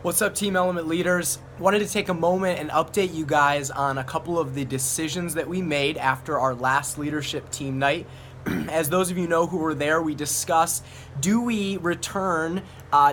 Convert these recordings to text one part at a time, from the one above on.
What's up, Team Element leaders? Wanted to take a moment and update you guys on a couple of the decisions that we made after our last leadership team night. As those of you know who were there, we discussed, do we return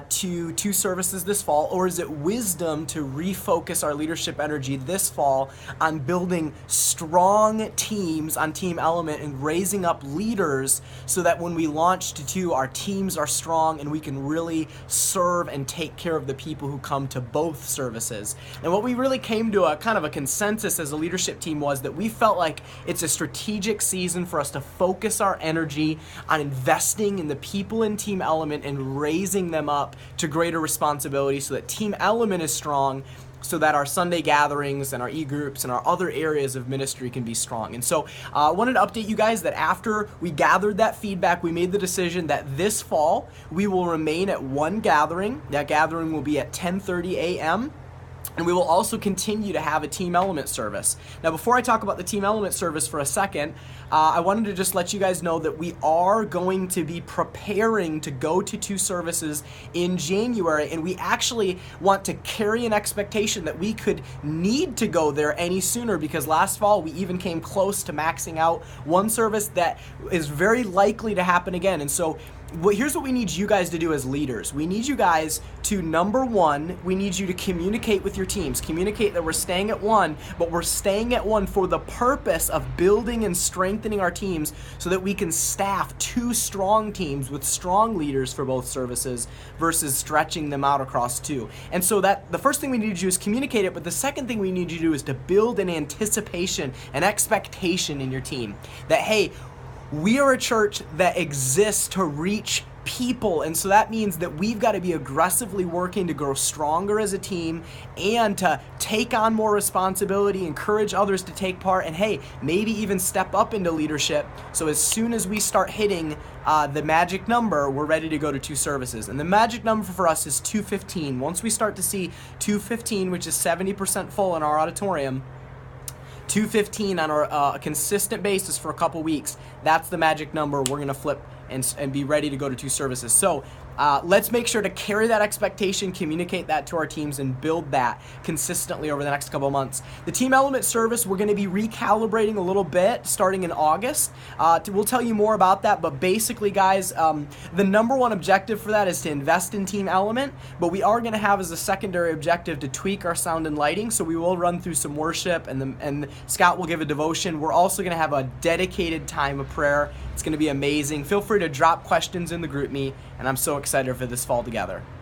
to two services this fall, or is it wisdom to refocus our leadership energy this fall on building strong teams on Team Element and raising up leaders so that when we launch to two, our teams are strong and we can really serve and take care of the people who come to both services. And what we really came to a kind of a consensus as a leadership team was that we felt like it's a strategic season for us to focus our energy on investing in the people in Team Element and raising them up to greater responsibility so that Team Element is strong, so that our Sunday gatherings and our e-groups and our other areas of ministry can be strong. And so I wanted to update you guys that after we gathered that feedback, we made the decision that this fall we will remain at one gathering. That gathering will be at 10:30 a.m. And we will also continue to have a Team Element service. Now, before I talk about the Team Element service for a second, I wanted to just let you guys know that we are going to be preparing to go to two services in January, and we actually want to carry an expectation that we could need to go there any sooner, because last fall we even came close to maxing out one service that is very likely to happen again. And so here's what we need you guys to do as leaders. We need you guys to, number one, we need you to communicate with your teams. Communicate that we're staying at one, but we're staying at one for the purpose of building and strengthening our teams so that we can staff two strong teams with strong leaders for both services versus stretching them out across two. And so that the first thing we need to do is communicate it, but the second thing we need you to do is to build an anticipation, an expectation in your team that, hey, we are a church that exists to reach people, and so that means that we've got to be aggressively working to grow stronger as a team and to take on more responsibility, encourage others to take part, and hey, maybe even step up into leadership. So as soon as we start hitting the magic number, we're ready to go to two services. And the magic number for us is 215. Once we start to see 215, which is 70% full in our auditorium, 215 on a consistent basis for a couple weeks, that's the magic number. We're going to flip and be ready to go to two services. So let's make sure to carry that expectation, communicate that to our teams, and build that consistently over the next couple months. The Team Element service, we're going to be recalibrating a little bit starting in August. We'll tell you more about that, but basically, guys, the number one objective for that is to invest in Team Element, but we are going to have as a secondary objective to tweak our sound and lighting, so we will run through some worship, and Scott will give a devotion. We're also going to have a dedicated time of prayer. It's going to be amazing. Feel free to drop questions in the group me, and I'm so excited for this fall together.